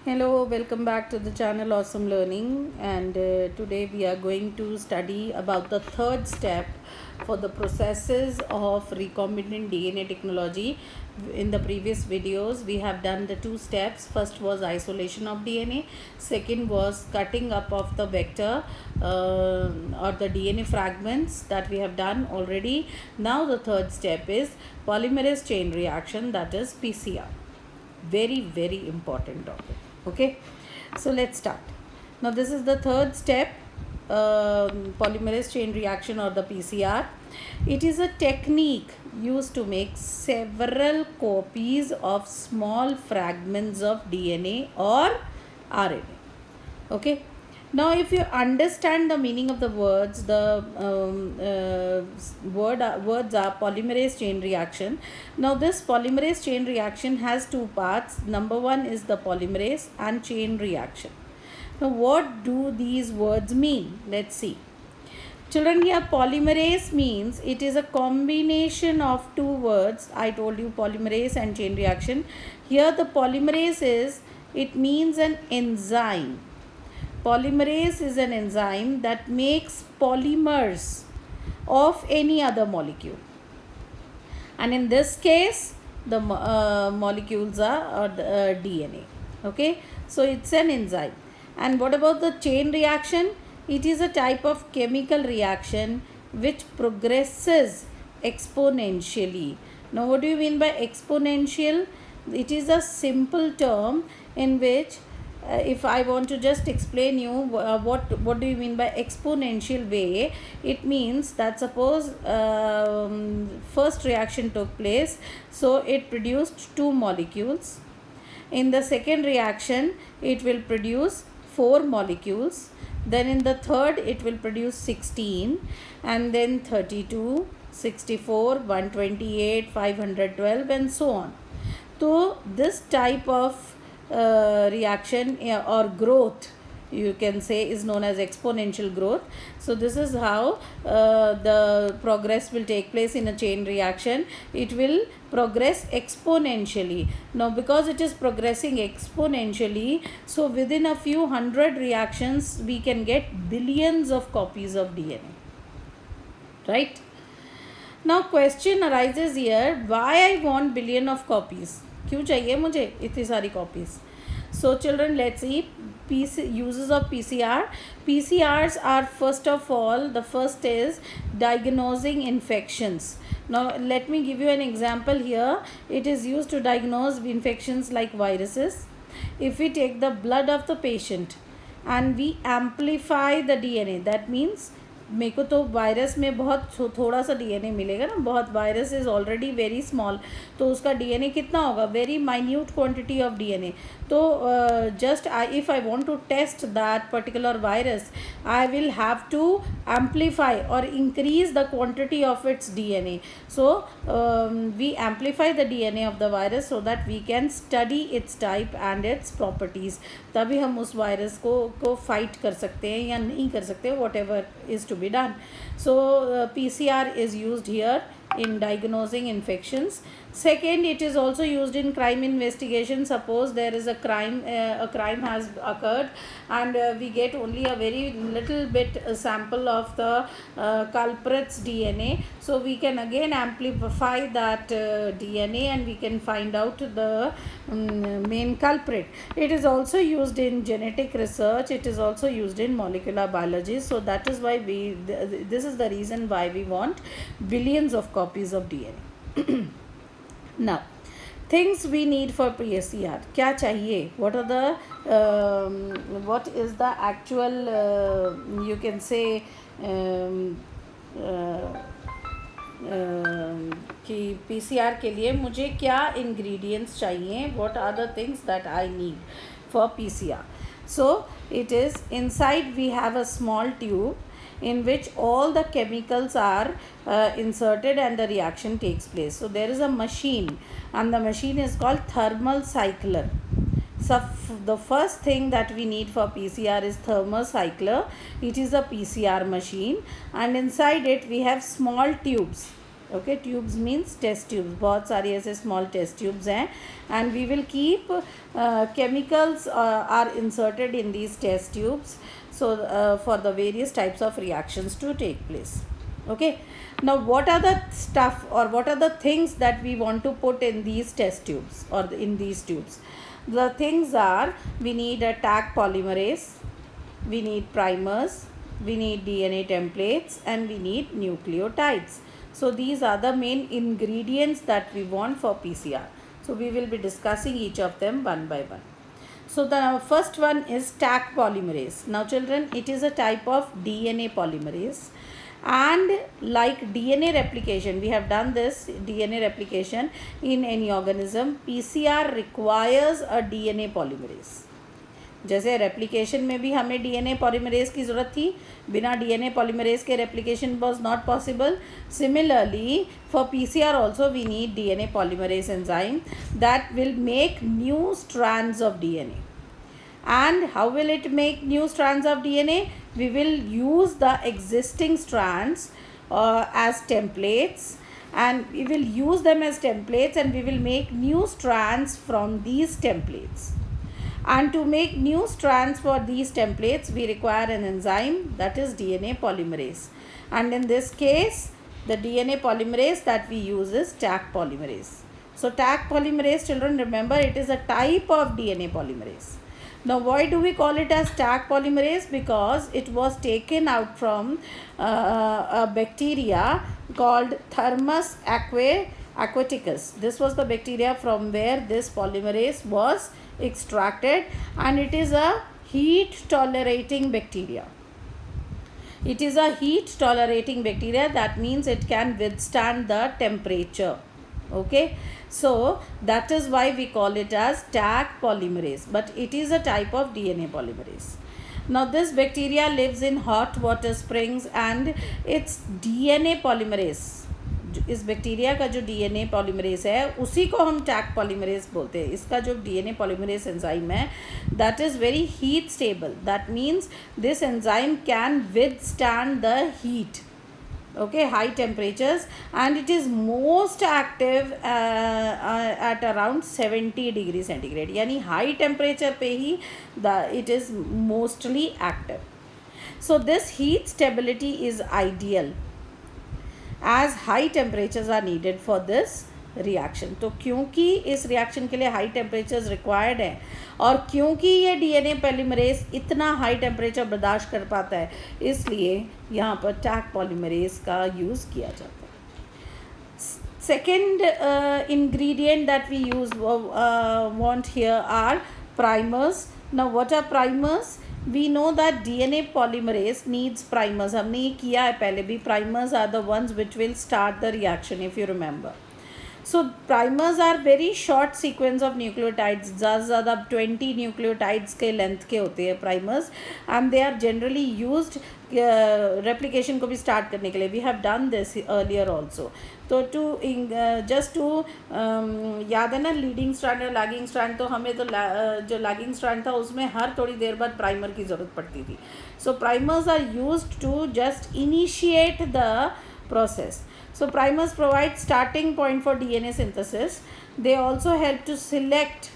Hello, welcome back to the channel Awesome Learning, and today we are going to study about the third step for the processes of recombinant DNA technology. In the previous videos we have done the two steps. First was isolation of DNA, second was cutting up of the vector or the DNA fragments that we have done already. Now the third step is polymerase chain reaction, that is PCR. Very important topic. Okay, so let's start. Now this is the third step, polymerase chain reaction or the PCR. It is a technique used to make several copies of small fragments of DNA or RNA. Okay, now if you understand the meaning of the words, the words are polymerase chain reaction. Now this polymerase chain reaction has two parts. Number one is the polymerase and chain reaction. Now what do these words mean? Let's see. Children, here polymerase means it is a combination of two words. I told you polymerase and chain reaction. Here the polymerase is, it means an enzyme. Polymerase is an enzyme that makes polymers of any other molecule, and in this case the molecules are DNA. Okay, so it's an enzyme. And what about the chain reaction? It is a type of chemical reaction which progresses exponentially. Now what do you mean by exponential? It is a simple term in which if I want to just explain you what do you mean by exponential way, it means that suppose first reaction took place, so it produced two molecules. In the second reaction it will produce 4 molecules, then in the third it will produce 16, and then 32, 64, 128, 512 and so on. So this type of reaction or growth, you can say, is known as exponential growth. So this is how the progress will take place in a chain reaction. It will progress exponentially. Now because it is progressing exponentially, so within a few hundred reactions we can get billions of copies of DNA, right? Now question arises here, why I want billion of copies? क्यों चाहिए मुझे इतनी सारी copies? So children, let's see uses of PCR. PCRs are, first of all, the first is diagnosing infections. Now let me give you an example here. It is used to diagnose infections like viruses. If we take the blood of the patient and we amplify the DNA, that means मेरे को तो virus में बहुत थोड़ा सा DNA मिलेगा ना, बहुत virus is already very small, तो उसका डीएनए कितना होगा? Very minute quantity of DNA. तो just if I want to test that particular virus, I will have to amplify or increase the quantity of its DNA. So we amplify the DNA of the virus so that we can study its type and its properties. तभी हम उस virus को fight कर सकते हैं या नहीं कर सकते, whatever is to be done. So PCR is used here in diagnosing infections. Second, it is also used in crime investigation. Suppose there is a crime has occurred and we get only a very little bit sample of the culprit's DNA, so we can again amplify that DNA and we can find out the main culprit. It is also used in genetic research. It is also used in molecular biology. So that is why this is the reason why we want billions of copies of DNA. Now, things we need for PCR. क्या चाहिए? What are the what is the actual you can say कि PCR के लिए मुझे क्या ingredients चाहिए? What are the things that I need for PCR? So it is, inside we have a small tube in which all the chemicals are inserted and the reaction takes place. So there is a machine and the machine is called thermal cycler. So the first thing that we need for PCR is thermal cycler. It is a PCR machine and inside it we have small tubes. Okay, tubes means test tubes, बहुत सारी ऐसे small test tubes हैं, and we will keep chemicals are inserted in these test tubes, so for the various types of reactions to take place. Okay, now what are the stuff or what are the things that we want to put in these test tubes or in these tubes? The things are, we need a Taq polymerase, we need primers, we need DNA templates, and we need nucleotides. So these are the main ingredients that we want for PCR. So we will be discussing each of them one by one. So the first one is Taq polymerase. Now children, it is a type of DNA polymerase, and like DNA replication, we have done this DNA replication in any organism, PCR requires a DNA polymerase. जैसे replication में भी हमें DNA polymerase की ज़रूरत थी, बिना DNA polymerase के replication was not possible. Similarly for PCR also we need DNA polymerase enzyme that will make new strands of DNA. And how will it make new strands of DNA? We will use the existing strands as templates, and we will use them as templates, and we will make new strands from these templates. And to make new strands for these templates, we require an enzyme, that is DNA polymerase. And in this case, the DNA polymerase that we use is Taq polymerase. So Taq polymerase, children, remember, it is a type of DNA polymerase. Now why do we call it as Taq polymerase? Because it was taken out from a bacteria called Thermus aquaticus. This was the bacteria from where this polymerase was extracted, and it is a heat tolerating bacteria. It is a heat tolerating bacteria, that means it can withstand the temperature. Okay, so that is why we call it as Taq polymerase, but it is a type of DNA polymerase. Now this bacteria lives in hot water springs, and its DNA polymerase, इस bacteria का जो DNA polymerase है उसी को हम Taq polymerase बोलते हैं. इसका जो डीएनए पॉलीमरेज एंजाइम है that is very heat stable. That means this enzyme can withstand the heat, okay, high temperatures, and it is most active at around 70 degree centigrade. यानी high temperature पे ही it is mostly active. So this heat stability is ideal as high temperatures are needed for this reaction. तो क्योंकि इस reaction के लिए high temperatures required है, और क्योंकि ये डीएनए पॉलीमरेज इतना हाई टेम्परेचर बर्दाश्त कर पाता है, इसलिए यहाँ पर टैक पॉलीमरेज का यूज़ किया जाता है. Second ingredient that we use want here are primers. Now what are primers? We know that DNA polymerase needs primers. हमने ये किया है पहले भी. Primers are the ones which will start the reaction, if you remember. So primers are very short sequence of nucleotides. ज़्यादा 20 nucleotides के length के होते हैं primers, and they are generally used replication को भी start करने के लिए. We have done this earlier also. तो just to याद है ना लीडिंग स्ट्रैंड और लैगिंग स्ट्रैंड, तो हमें तो जो लैगिंग स्ट्रैंड था उसमें हर थोड़ी देर बाद प्राइमर की ज़रूरत पड़ती थी. So primers are used to just initiate the process. So primers provide starting point for DNA synthesis. They also help to select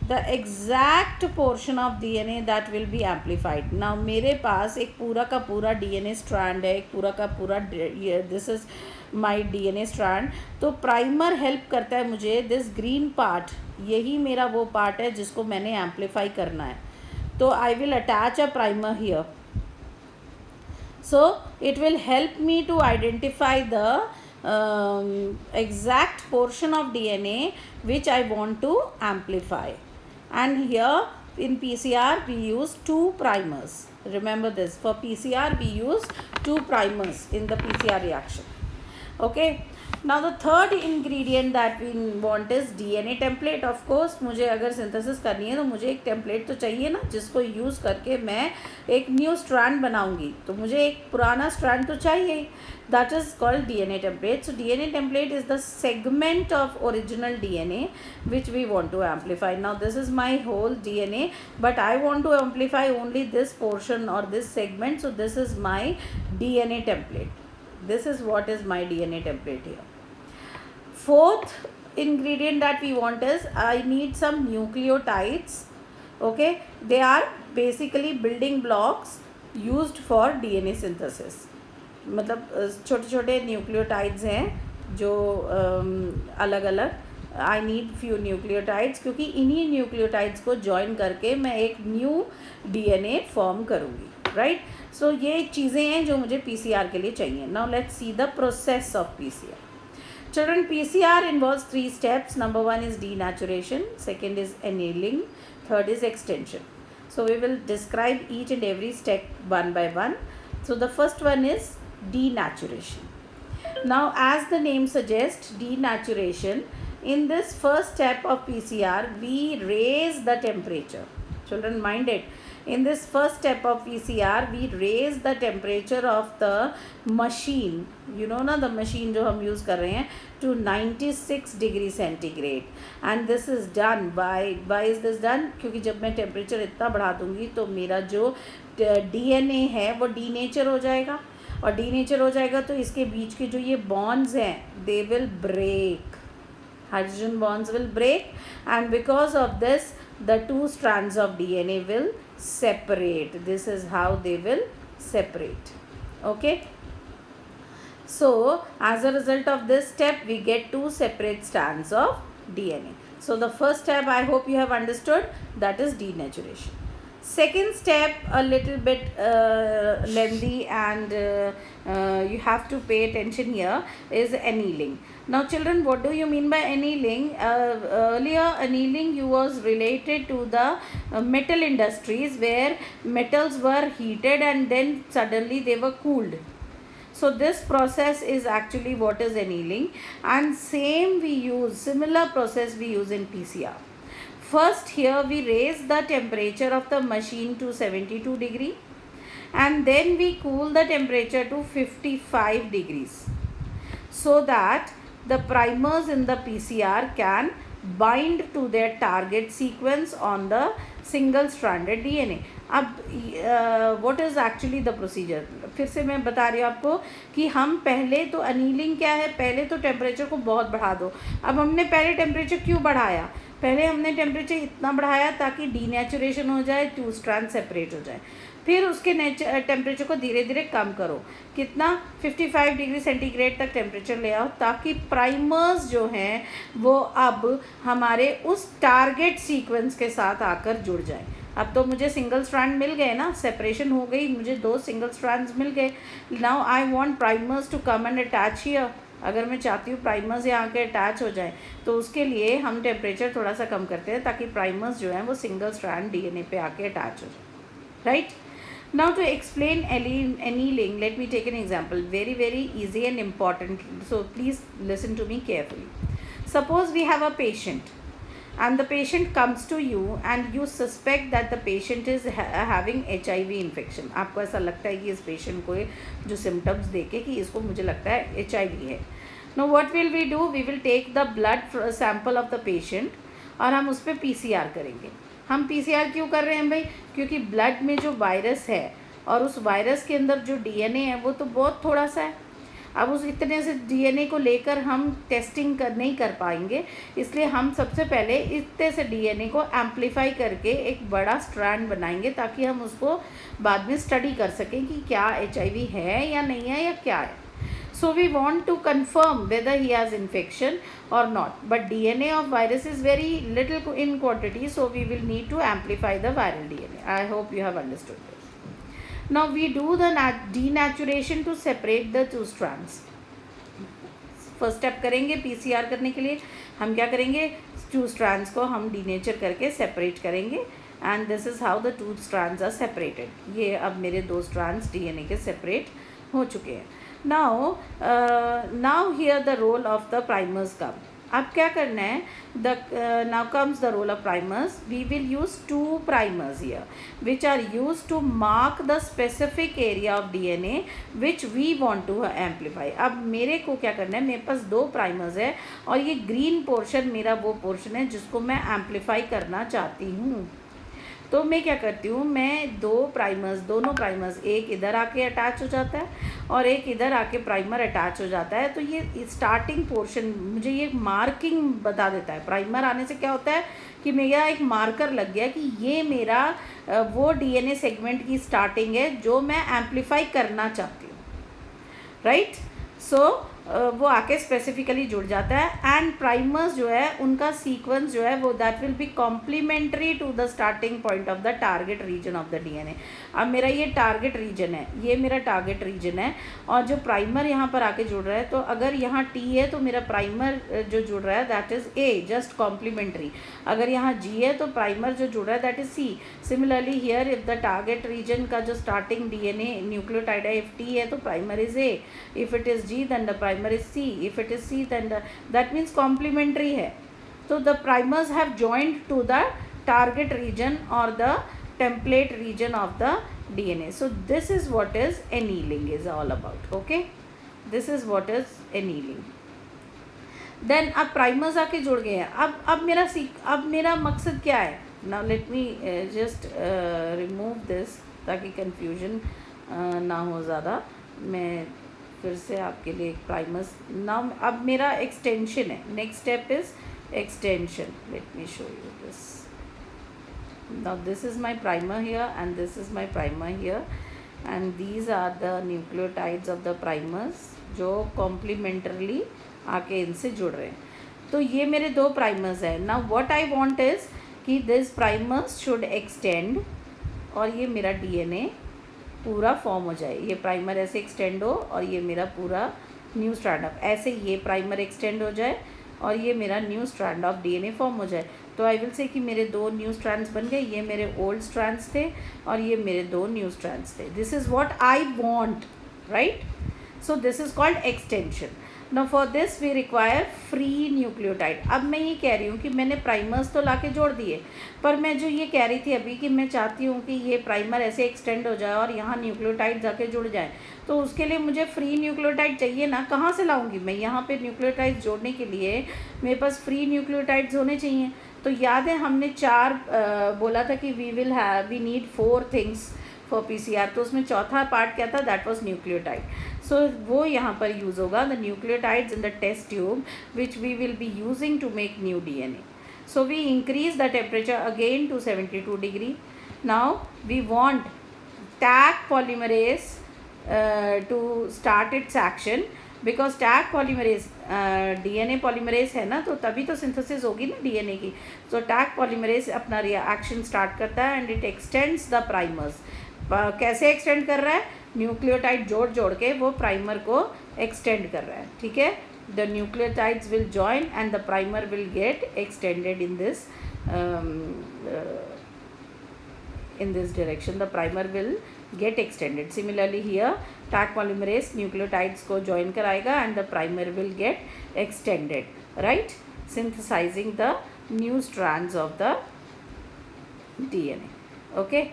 the exact portion of DNA that will be amplified. Now मेरे पास एक पूरा का पूरा DNA strand है, एक पूरा का पूरा this is my DNA strand. तो primer help करता है मुझे this green part, यही मेरा वो part है जिसको मैंने amplify करना है. तो I will attach a primer here. So it will help me to identify the exact portion of DNA which I want to amplify. And here in PCR we use 2 primers. Remember this, for PCR we use 2 primers in the PCR reaction. Okay. Now the third ingredient that we want is DNA template. Of course मुझे अगर synthesis करनी है तो मुझे एक template तो चाहिए ना, जिसको यूज़ करके मैं एक न्यू स्ट्रैंड बनाऊंगी. तो मुझे एक पुराना स्ट्रैंड तो चाहिए. That is called DNA template. So DNA template is the segment of original DNA which we want to amplify. Now this is my whole DNA, but I want to amplify only this portion or this segment. So this is my DNA template. This is what is my DNA template here. fourth ingredient that we want is I need some nucleotides. Okay, they are basically building blocks used for DNA synthesis. मतलब छोटे छोटे nucleotides हैं जो अलग अलग, I need few nucleotides, क्योंकि इन्हीं nucleotides को जॉइन करके मैं एक न्यू डीएनए फॉर्म करूँगी, राइट. सो ये चीज़ें हैं जो मुझे पीसीआर के लिए चाहिए. Now let's see the process of PCR. Children, PCR involves 3 steps. Number 1 is denaturation, second is annealing, third is extension. So we will describe each and every step one by one. So the first one is denaturation. Now, as the name suggests, denaturation, in this first step of PCR, we raise the temperature. Children, mind it. In this first step of PCR, we raise the temperature of the machine, you know ना, the machine जो हम use कर रहे हैं, to 96 degree centigrade. And this is done why is this done? क्योंकि जब मैं temperature इतना बढ़ा दूँगी तो मेरा जो DNA है वो denature हो जाएगा, और denature हो जाएगा तो इसके बीच के जो ये bonds हैं, they will break. Hydrogen bonds will break, and because of this the 2 strands of DNA will separate. This is how they will separate. Okay, so as a result of this step we get 2 separate strands of DNA. So the first step, I hope you have understood, that is denaturation. Second step, a little bit lengthy, and you have to pay attention here, is annealing. Now children, what do you mean by annealing? Earlier annealing was related to the metal industries, where metals were heated and then suddenly they were cooled. So this process is actually what is annealing, and similar process we use in PCR. First, here we raise the temperature of the machine to 72 degree, and then we cool the temperature to 55 degrees, so that the primers in the PCR can bind to their target sequence on the single stranded DNA. अब what is actually the procedure? फिर से मैं बता रही हूँ आपको कि हम पहले तो annealing क्या है, पहले तो टेम्परेचर को बहुत बढ़ा दो. अब हमने पहले टेम्परेचर क्यों बढ़ाया? पहले हमने टेम्परेचर इतना बढ़ाया ताकि डीनेचुरेशन हो जाए, 2 स्ट्रैंड सेपरेट हो जाए. फिर उसके टेम्परेचर को धीरे धीरे कम करो. कितना? 55 डिग्री सेंटीग्रेड तक टेम्परेचर ले आओ, ताकि प्राइमर्स जो हैं वो अब हमारे उस टारगेट सीक्वेंस के साथ आकर जुड़ जाएं. अब तो मुझे सिंगल स्ट्रैंड मिल गए ना, सेपरेशन हो गई, मुझे 2 सिंगल स्ट्रैंड्स मिल गए. Now I want primers to come and attach here. अगर मैं चाहती हूँ प्राइमर्स यहाँ के अटैच हो जाएं, तो उसके लिए हम टेम्परेचर थोड़ा सा कम करते हैं, ताकि प्राइमर्स जो हैं वो सिंगल स्ट्रैंड डीएनए पे आके अटैच हो जाए, right. Now to explain annealing, let me take an example, very easy and important, so please listen to me carefully. Suppose we have a patient, and the patient comes to you and you suspect that the patient is having HIV infection. आपको ऐसा लगता है कि इस patient को जो symptoms देखे कि इसको मुझे लगता है HIV है. Now what will we do? We will take the blood sample of the patient और हम उस पर PCR करेंगे. हम PCR क्यों कर रहे हैं भाई? क्योंकि ब्लड में जो वायरस है और उस वायरस के अंदर जो DNA है वो तो बहुत थोड़ा सा है. अब उस इतने से DNA को लेकर हम टेस्टिंग नहीं कर पाएंगे, इसलिए हम सबसे पहले इतने से DNA को एम्पलीफाई करके एक बड़ा स्ट्रैंड बनाएंगे, ताकि हम उसको बाद में स्टडी कर सकें कि क्या HIV है या नहीं है या क्या है. So we want to confirm whether he has infection or not. But DNA of virus is very little in quantity, so we will need to amplify the viral DNA. I hope you have understood this. Now we do the denaturation to separate the 2 strands. First step करेंगे PCR करने के लिए, हम क्या करेंगे? 2 strands को हम denature करके separate करेंगे, and this is how the 2 strands are separated. ये अब मेरे 2 strands DNA के separate हो चुके हैं. Now here the role of the primers come. अब क्या करना है? Now comes the role of primers. We will use 2 primers here, which are used to mark the specific area of DNA which we want to amplify. अब मेरे को क्या करना है? मेरे पास 2 primers है, और ये green portion मेरा वो portion है जिसको मैं amplify करना चाहती हूँ. तो मैं क्या करती हूँ? मैं दोनों प्राइमर्स एक इधर आके अटैच हो जाता है और एक इधर आके प्राइमर अटैच हो जाता है। तो ये स्टार्टिंग पोर्शन मुझे ये मार्किंग बता देता है। प्राइमर आने से क्या होता है कि मेरा एक मार्कर लग गया कि ये मेरा वो डीएनए सेगमेंट की स्टार्टिंग है जो मैं एम्पलीफाई करना चाहती हूँ, राइट। सो वो आके स्पेसिफिकली जुड़ जाता है। एंड प्राइमर्स जो है उनका सीक्वेंस जो है वो that will be complementary to the starting point of the target region of the DNA. अब मेरा ये टारगेट रीजन है, ये मेरा टारगेट रीजन है, और जो प्राइमर यहाँ पर आके जुड़ रहा है, तो अगर यहाँ टी है तो मेरा प्राइमर जो जुड़ रहा है that is A, just complementary. अगर यहाँ जी है तो प्राइमर जो जुड़ रहा है that is C. Similarly here if the target region का जो स्टार्टिंग डीएनए न्यूक्लियोटाइड है, इफ टी है तो primer is A, if it is G then the primer is C. If it is C, then that means complementary है। So the primers have joined to the target region or the template region of the DNA. So this is what is annealing is all about. Okay, this is what is annealing. Then अब primers आके जुड़ गए हैं। अब मेरा मकसद क्या है? Now let me just remove this ताकि confusion ना हो ज़्यादा। मैं फिर से आपके लिए एक प्राइमर्स नाउ, अब मेरा एक्सटेंशन है। Next step is extension. Let me show you this. Now this is my primer here and this is my primer here and these are the nucleotides of the primers जो complementarily आके इनसे जुड़ रहे हैं। तो ये मेरे दो प्राइमर्स हैं। Now what I want is कि दिस प्राइमर्स शुड एक्सटेंड और ये मेरा डीएनए पूरा फॉर्म हो जाए। ये प्राइमर ऐसे एक्सटेंड हो और ये मेरा पूरा न्यू स्ट्रैंड ऑफ, ऐसे ये प्राइमर एक्सटेंड हो जाए और ये मेरा new strand of DNA form हो जाए। तो आई विल से कि मेरे दो न्यू स्ट्रैंड्स बन गए। ये मेरे ओल्ड स्ट्रैंड्स थे और ये मेरे दो न्यू स्ट्रैंड्स थे। This is what I want, right. So this is called extension. Now for this we require free nucleotide. अब मैं ये कह रही हूँ कि मैंने प्राइमर्स तो लाके जोड़ दिए, पर मैं जो ये कह रही थी अभी कि मैं चाहती हूँ कि ये प्राइमर ऐसे एक्सटेंड हो जाए और यहाँ न्यूक्लियोटाइड जाके जुड़ जाए, तो उसके लिए मुझे फ्री न्यूक्लियोटाइड चाहिए ना। कहाँ से लाऊंगी मैं? यहाँ पे न्यूक्लियोटाइड जोड़ने के लिए मेरे पास फ्री न्यूक्लियोटाइड्स होने चाहिए। तो याद है हमने 4 बोला था कि we need 4 things for PCR. तो उसमें चौथा पार्ट क्या था? That was nucleotide. सो वो यहाँ पर यूज़ होगा, the nucleotides in the test tube which we will be using to make new DNA. So we increase the temperature again to 72 degree. Now we want Taq polymerase to start its action because Taq polymerase DNA polymerase है ना, तो तभी तो synthesis होगी ना DNA की। So Taq polymerase अपना reaction start करता है and it extends the primers. कैसे एक्सटेंड कर रहा है? न्यूक्लियोटाइड जोड़ के वो प्राइमर को एक्सटेंड कर रहा है, ठीक है। The nucleotides will join and the primer will get extended in this direction. The primer will get extended. Similarly here Taq polymerase nucleotides को join कराएगा and the primer will get extended, right, synthesizing the new strands of the DNA. Okay,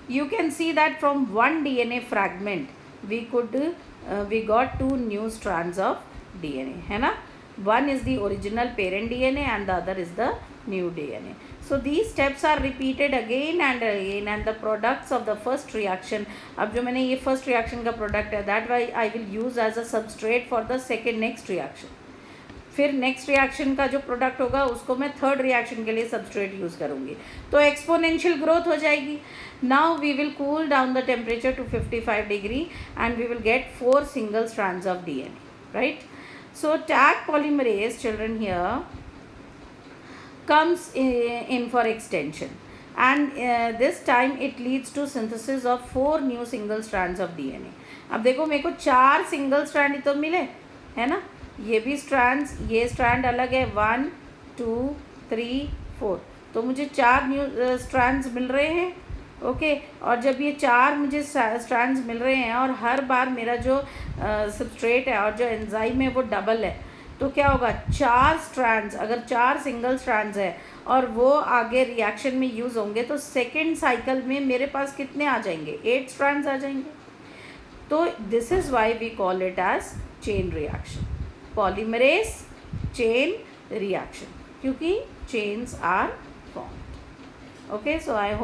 you can see that from one DNA fragment we got 2 new strands of DNA, है ना। One is the original parent DNA and the other is the new DNA. So these steps are repeated again and again and the products of the first reaction, अब जो मैंने ये first reaction का product है that I will use as a substrate for the next reaction. फिर next reaction का जो product होगा उसको मैं थर्ड रिएक्शन के लिए सबस्ट्रेट यूज़ करूँगी, तो एक्सपोनेंशियल ग्रोथ हो जाएगी। Now we will cool down the temperature to 55 degree and we will get 4 single strands of DNA, right. So Taq polymerase, children, here comes in for extension and this time it leads to synthesis of 4 new single strands of DNA. अब देखो मेरे को 4 single strand तो मिले, है ना। ये भी स्ट्रैंड्स, ये स्ट्रैंड अलग है, 1 2 3 4, तो मुझे 4 न्यू स्ट्रैंड्स मिल रहे हैं। ओके, और जब ये 4 मुझे स्ट्रैंड्स मिल रहे हैं और हर बार मेरा जो सबस्ट्रेट है और जो एंजाइम है वो डबल है, तो क्या होगा? 4 स्ट्रैंड्स, अगर 4 सिंगल स्ट्रैंड्स है और वो आगे रिएक्शन में यूज़ होंगे तो सेकेंड साइकिल में मेरे पास कितने आ जाएंगे? 8 स्ट्रैंड्स आ जाएंगे। तो this is why we call it as chain reaction, polymerase chain reaction, क्योंकि chains are formed. Okay, so I hope